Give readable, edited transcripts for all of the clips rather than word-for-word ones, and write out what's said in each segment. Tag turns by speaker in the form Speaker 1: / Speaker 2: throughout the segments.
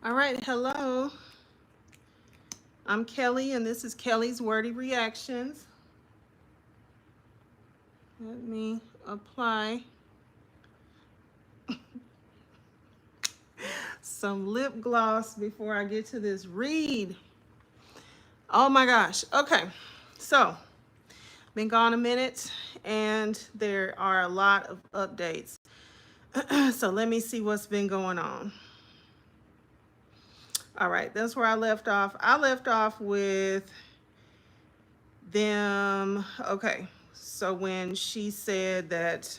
Speaker 1: All right, hello. I'm Kelly, and this is Kelly's Wordy Reactions. Let me apply some lip gloss before I get to this read. Oh my gosh. Okay, so been gone a minute, and there are a lot of updates. So let me see what's been going on. All right, that's where I left off. I left off with them. Okay, so when she said that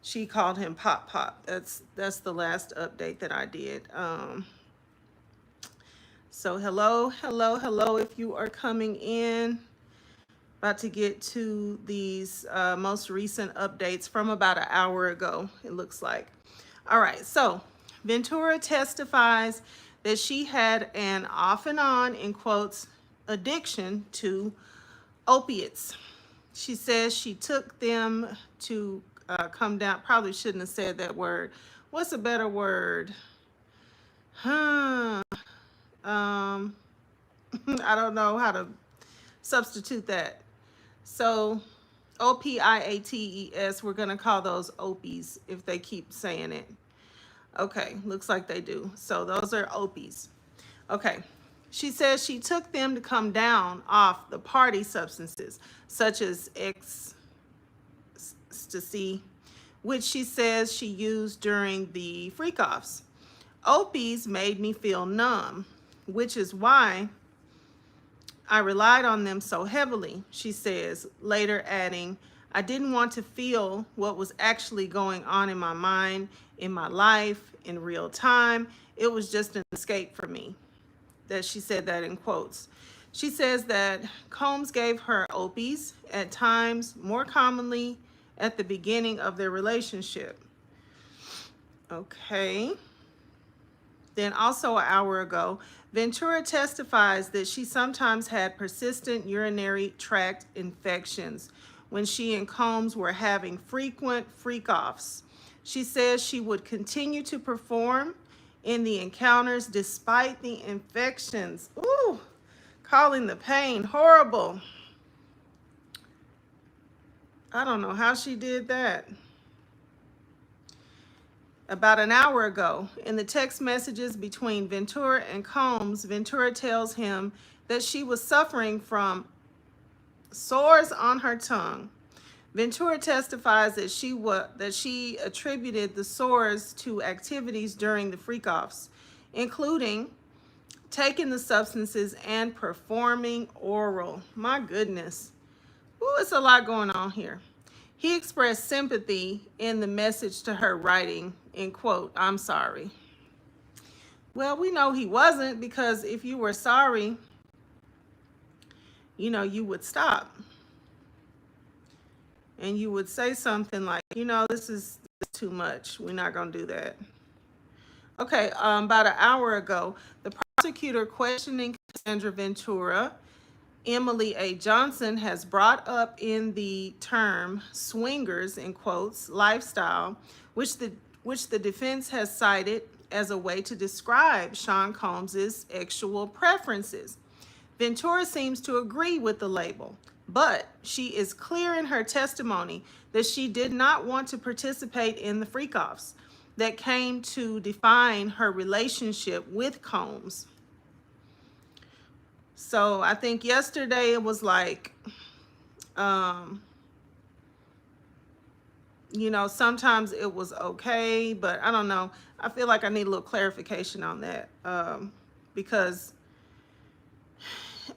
Speaker 1: she called him Pop Pop, that's the last update that I did. So hello if you are coming in. About to get to these most recent updates from about an hour ago, it looks like. All right, so Ventura testifies that she had an off and on, in quotes, addiction to opiates. She says she took them to come down. Probably shouldn't have said that word. What's a better word? Huh. I don't know how to substitute that. So OPIATES, we're going to call those opies if they keep saying it. Okay, looks like they do. So those are opies. Okay. She says she took them to come down off the party substances, such as ecstasy, which she says she used during the freak-offs. Opies made me feel numb, which is why I relied on them so heavily, she says, later adding, I didn't want to feel what was actually going on in my mind, in my life, in real time. It was just an escape for me. That she said that in quotes. She says that Combs gave her opies at times, more commonly at the beginning of their relationship. Okay. Then also an hour ago, Ventura testifies that she sometimes had persistent urinary tract infections when she and Combs were having frequent freak-offs. She says she would continue to perform in the encounters despite the infections. Ooh, calling the pain horrible. I don't know how she did that. About an hour ago, in the text messages between Ventura and Combs, Ventura tells him that she was suffering from sores on her tongue. Ventura testifies that she attributed the sores to activities during the freak-offs, including taking the substances and performing oral. My goodness. Ooh, it's a lot going on here. He expressed sympathy in the message to her, writing, in quote, I'm sorry. Well, we know he wasn't, because if you were sorry, you would stop. And you would say something like, this is too much. We're not going to do that. Okay, about an hour ago, the prosecutor questioning Cassandra Ventura, Emily A. Johnson, has brought up in the term swingers, in quotes, lifestyle, which the defense has cited as a way to describe Sean Combs's sexual preferences. Ventura seems to agree with the label, but she is clear in her testimony that she did not want to participate in the freak-offs that came to define her relationship with Combs. So I think yesterday it was like, sometimes it was okay, but I don't know. I feel like I need a little clarification on that, because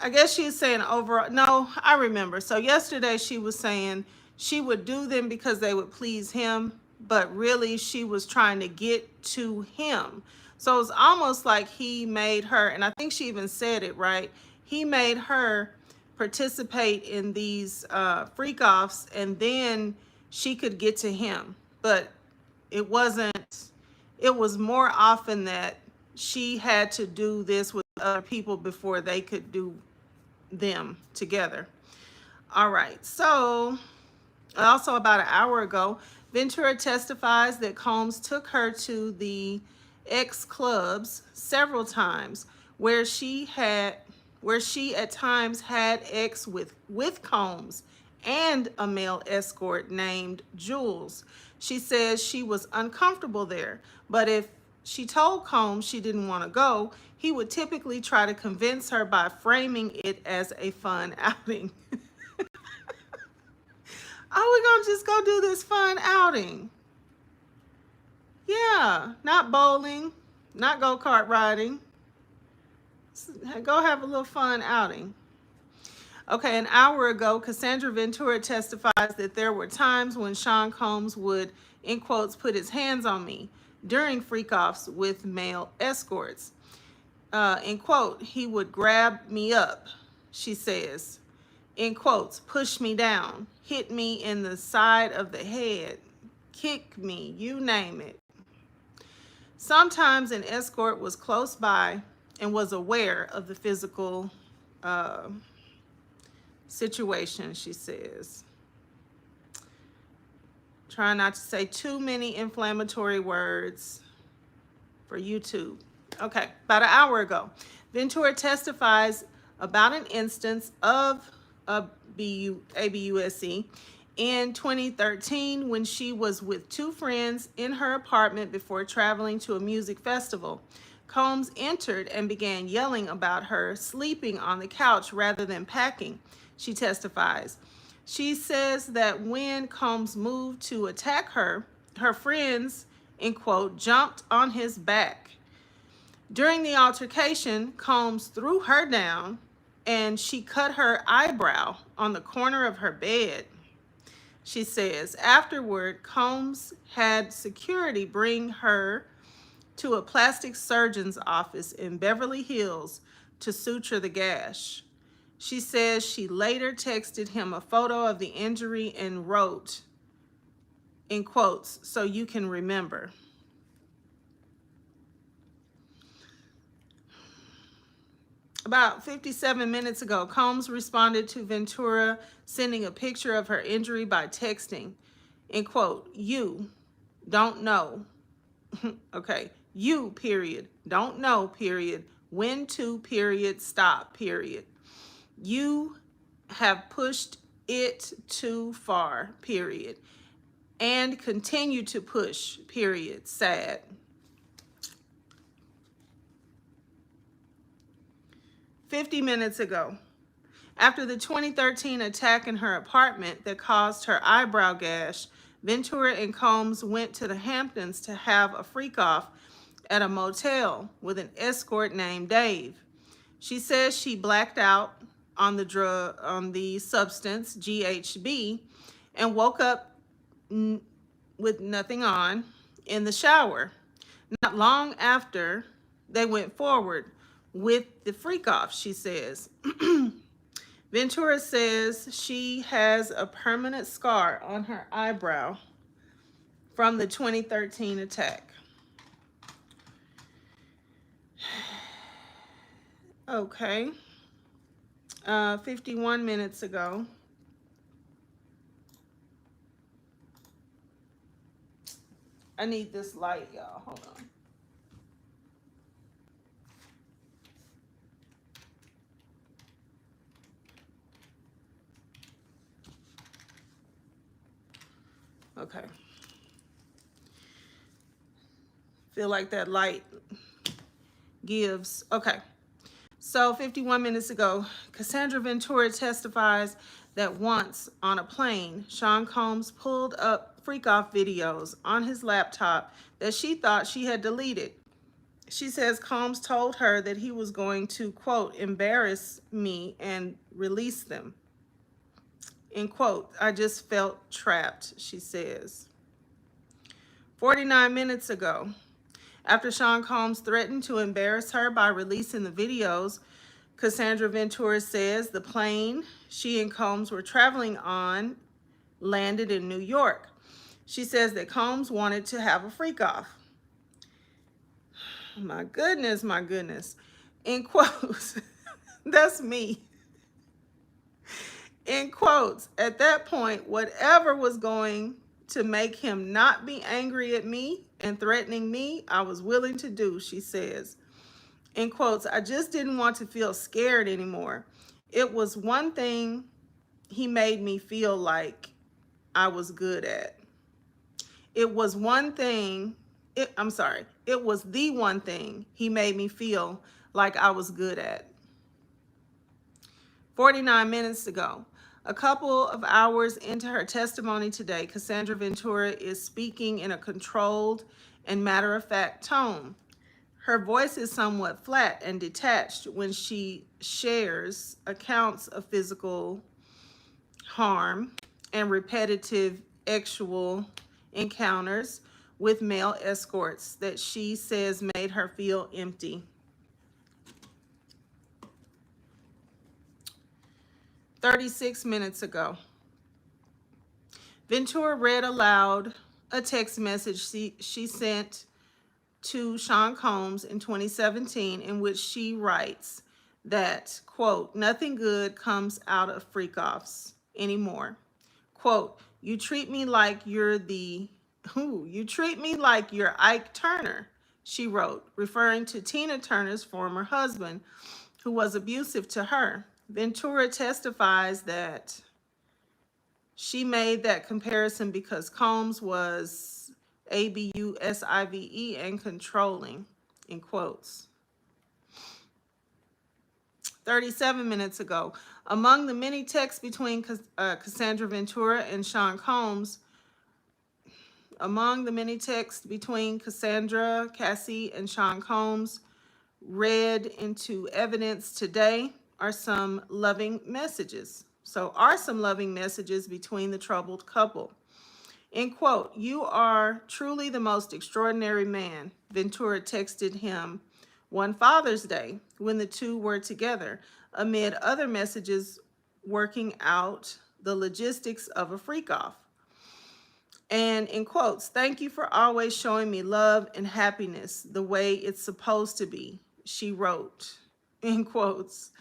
Speaker 1: I guess she's saying overall. No, I remember. So yesterday she was saying she would do them because they would please him, but really she was trying to get to him. So it's almost like he made her, and I think she even said it, right? He made her participate in these freak-offs, and then she could get to him. But it wasn't, it was more often that she had to do this with other people before they could do them together. All right, so also about an hour ago, Ventura testifies that Combs took her to the X clubs several times, where she had where she at times had X with Combs and a male escort named Jules. She says she was uncomfortable there, but if she told Combs she didn't want to go, he would typically try to convince her by framing it as a fun outing. Oh, we're gonna just go do this fun outing. Yeah, not bowling, not go-kart riding. Go have a little fun outing. Okay, an hour ago, Cassandra Ventura testifies that there were times when Sean Combs would, in quotes, put his hands on me during freak-offs with male escorts. In quote, he would grab me up, she says. In quotes, push me down, hit me in the side of the head, kick me, you name it. Sometimes an escort was close by and was aware of the physical situation, she says. Try not to say too many inflammatory words for YouTube. Okay, about an hour ago, Ventura testifies about an instance of ABUSE in 2013 when she was with two friends in her apartment before traveling to a music festival. Combs entered and began yelling about her sleeping on the couch rather than packing, she testifies. She says that when Combs moved to attack her, her friends, in quote, jumped on his back. During the altercation, Combs threw her down and she cut her eyebrow on the corner of her bed. She says afterward, Combs had security bring her to a plastic surgeon's office in Beverly Hills to suture the gash. She says she later texted him a photo of the injury and wrote, in quotes, so you can remember. About 57 minutes ago, Combs responded to Ventura sending a picture of her injury by texting, in quote, you don't know. Okay, you, period, don't know, period, when to, period, stop, period. You have pushed it too far, period, and continue to push, period, sad. 50 minutes ago, after the 2013 attack in her apartment that caused her eyebrow gash, Ventura and Combs went to the Hamptons to have a freak-off at a motel with an escort named Dave. She says she blacked out on the substance GHB and woke up with nothing on in the shower. Not long after they went forward with the freak-off, she says. Ventura says she has a permanent scar on her eyebrow from the 2013 attack. Okay. 51 minutes ago. I need this light, y'all. Hold on. Okay. Feel like that light gives. Okay. So 51 minutes ago, Cassandra Ventura testifies that once on a plane, Sean Combs pulled up freak-off videos on his laptop that she thought she had deleted. She says Combs told her that he was going to, quote, embarrass me and release them. In quote, I just felt trapped, she says. 49 minutes ago, after Sean Combs threatened to embarrass her by releasing the videos, Cassandra Ventura says the plane she and Combs were traveling on landed in New York. She says that Combs wanted to have a freak-off. My goodness, my goodness. In quotes, that's me. In quotes, at that point, whatever was going to make him not be angry at me and threatening me, I was willing to do, she says. In quotes, I just didn't want to feel scared anymore. It was one thing he made me feel like I was good at. It was one thing, it was the one thing he made me feel like I was good at. 49 minutes ago, a couple of hours into her testimony today, Cassandra Ventura is speaking in a controlled and matter-of-fact tone. Her voice is somewhat flat and detached when she shares accounts of physical harm and repetitive sexual encounters with male escorts that she says made her feel empty. 36 minutes ago, Ventura read aloud a text message she sent to Sean Combs in 2017 in which she writes that, quote, nothing good comes out of freak-offs anymore. Quote, you treat me like you're Ike Turner, she wrote, referring to Tina Turner's former husband who was abusive to her. Ventura testifies that she made that comparison because Combs was abusive and controlling, in quotes. 37 minutes ago, among the many texts between Cassandra Ventura and Sean Combs, Cassie, and Sean Combs read into evidence today are some loving messages. Some loving messages between the troubled couple. In quote, you are truly the most extraordinary man, Ventura texted him one Father's Day when the two were together, amid other messages working out the logistics of a freak-off. And in quotes, thank you for always showing me love and happiness the way it's supposed to be, she wrote, in quotes,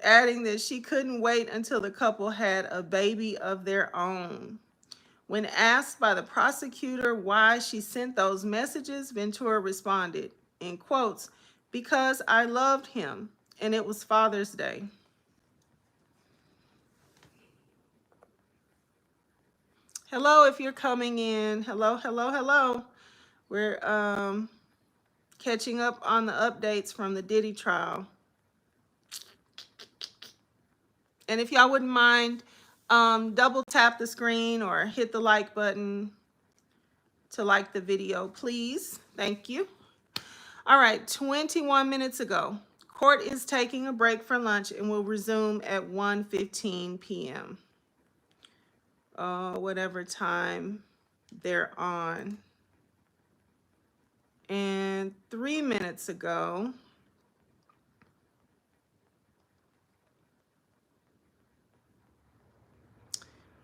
Speaker 1: adding that she couldn't wait until the couple had a baby of their own. When asked by the prosecutor why she sent those messages, Ventura responded, in quotes, because I loved him and it was Father's Day. Hello, if you're coming in. Hello, hello, hello. We're catching up on the updates from the Diddy trial. And if y'all wouldn't mind, double tap the screen or hit the like button to like the video, please. Thank you. All right, 21 minutes ago, court is taking a break for lunch and will resume at 1:15 p.m. Whatever time they're on. And 3 minutes ago,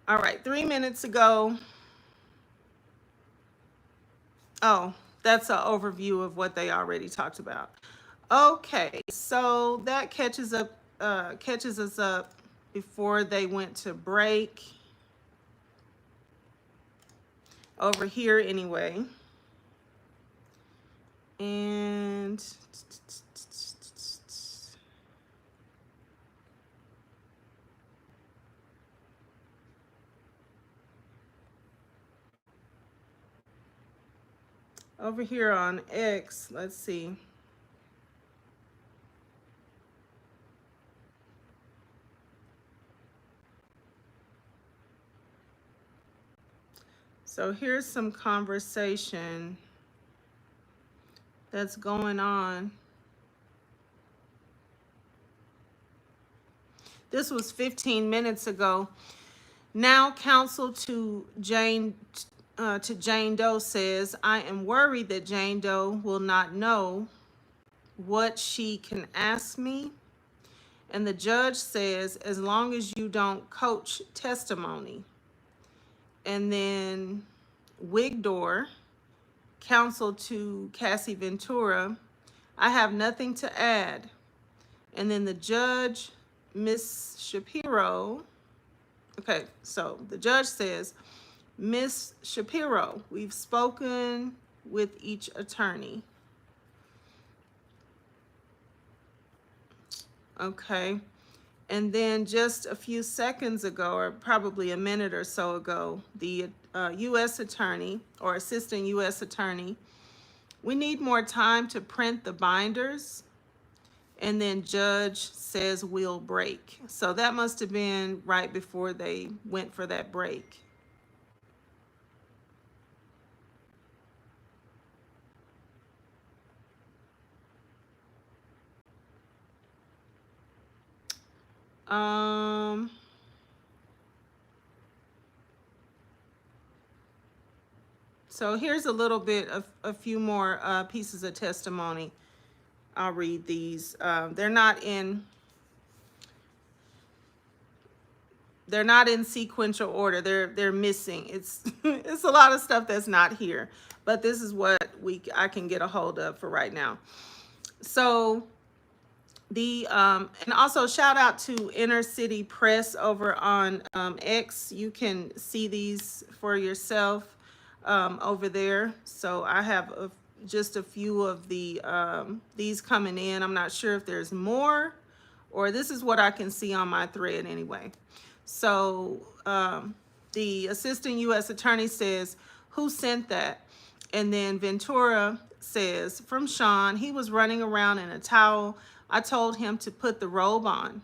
Speaker 1: all right, 3 minutes ago, oh, that's an overview of what they already talked about. Okay, so that catches us up before they went to break. Over here anyway. And over here on X, let's see. So here's some conversation that's going on. This was 15 minutes ago. Now counsel to Jane Doe says, I am worried that Jane Doe will not know what she can ask me. And the judge says, as long as you don't coach testimony. And then Wigdor, counsel to Cassie Ventura, I have nothing to add. And then the judge, Miss Shapiro, okay, so the judge says, Miss Shapiro, we've spoken with each attorney. Okay. And then just a few seconds ago, or probably a minute or so ago, the U.S. attorney or assistant U.S. attorney, we need more time to print the binders. And then judge says we'll break. So that must have been right before they went for that break. So here's a little bit of a few more pieces of testimony. I'll read these. They're not in sequential order. They're missing. It's it's a lot of stuff that's not here, but this is what I can get a hold of for right now. So the and also shout out to Inner City Press over on X. You can see these for yourself over there. So I have just a few of the these coming in. I'm not sure if there's more, or this is what I can see on my thread anyway. So the assistant U.S. attorney says, "Who sent that?" And then Ventura says, "From Sean. He was running around in a towel. I told him to put the robe on."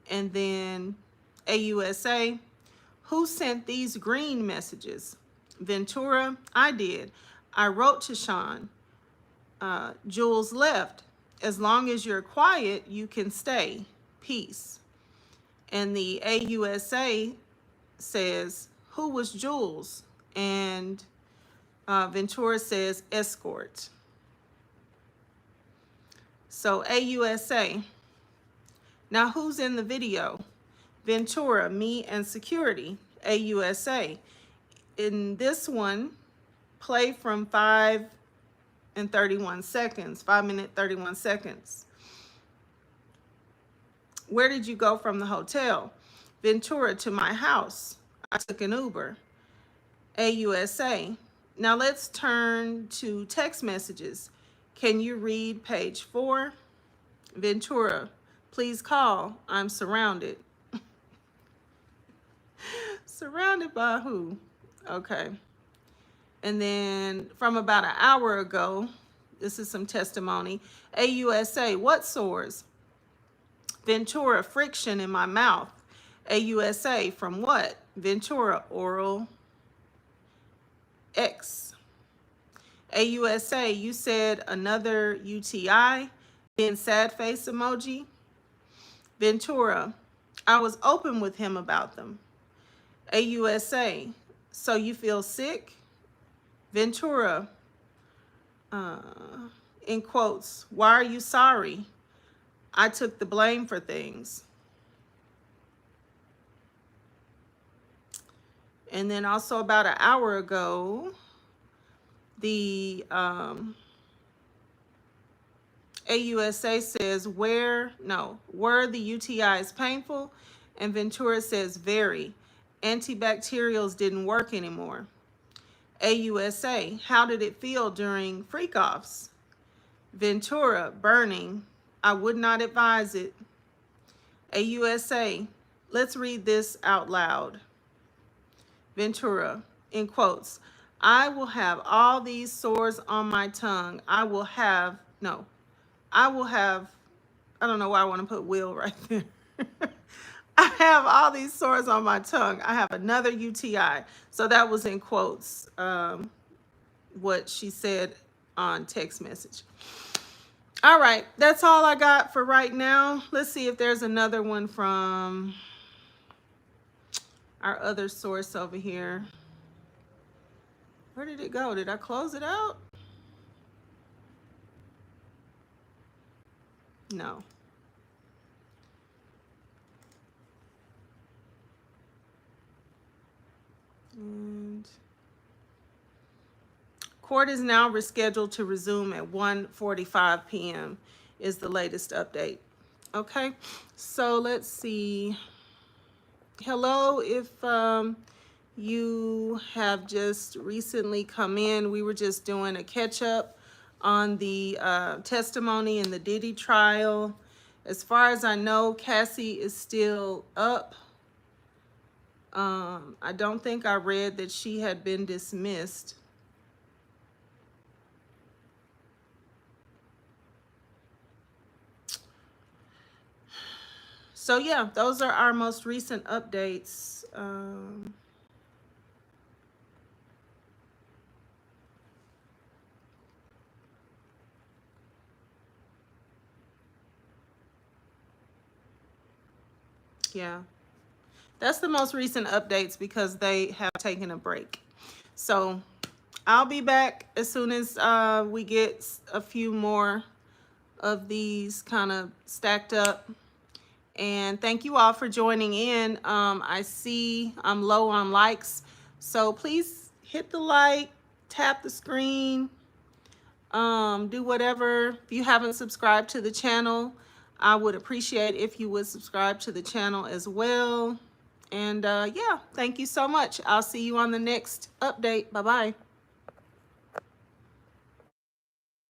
Speaker 1: And then AUSA, "Who sent these green messages?" Ventura, "I did. I wrote to Sean. Jules left. As long as you're quiet, you can stay. Peace." And the AUSA says, "Who was Jules?" And Ventura says, "Escort." So AUSA, "Now who's in the video?" Ventura, "Me and security." AUSA, "In this one, play from 5 and 31 seconds, 5 minutes, 31 seconds. Where did you go from the hotel?" Ventura, "To my house. I took an Uber." AUSA, "Now let's turn to text messages. Can you read page 4? Ventura, "Please call. I'm surrounded." Surrounded by who? Okay. And then from about an hour ago, this is some testimony. AUSA, "What sores?" Ventura, "Friction in my mouth." AUSA, "From what?" Ventura, "Oral X." AUSA, "You said another UTI?" Then sad face emoji. Ventura, "I was open with him about them." AUSA, "So you feel sick?" Ventura, in quotes, "Why are you sorry? I took the blame for things." And then also about an hour ago, the AUSA says, were the UTIs painful? And Ventura says, "Very. Antibacterials didn't work anymore." AUSA, "How did it feel during freak-offs?" Ventura, "Burning. I would not advise it." AUSA, "Let's read this out loud." Ventura, in quotes, I will have all these sores on my tongue. I don't know why I want to put will right there. I have all these sores on my tongue. I have another UTI. So that was in quotes, what she said on text message. All right, that's all I got for right now. Let's see if there's another one from our other source over here. Where did it go? Did I close it out? No. And court is now rescheduled to resume at 1:45 p.m. is the latest update. Okay, so let's see. Hello, if you have just recently come in, we were just doing a catch up on the testimony in the Diddy trial. As far as I know, Cassie is still up. I don't think I read that she had been dismissed. So yeah, those are our most recent updates. Yeah, that's the most recent updates because they have taken a break. So I'll be back as soon as we get a few more of these kind of stacked up. And thank you all for joining in. I see I'm low on likes, so please hit the like, tap the screen, do whatever. If you haven't subscribed to the channel, I would appreciate if you would subscribe to the channel as well. And yeah, thank you so much. I'll see you on the next update. Bye-bye.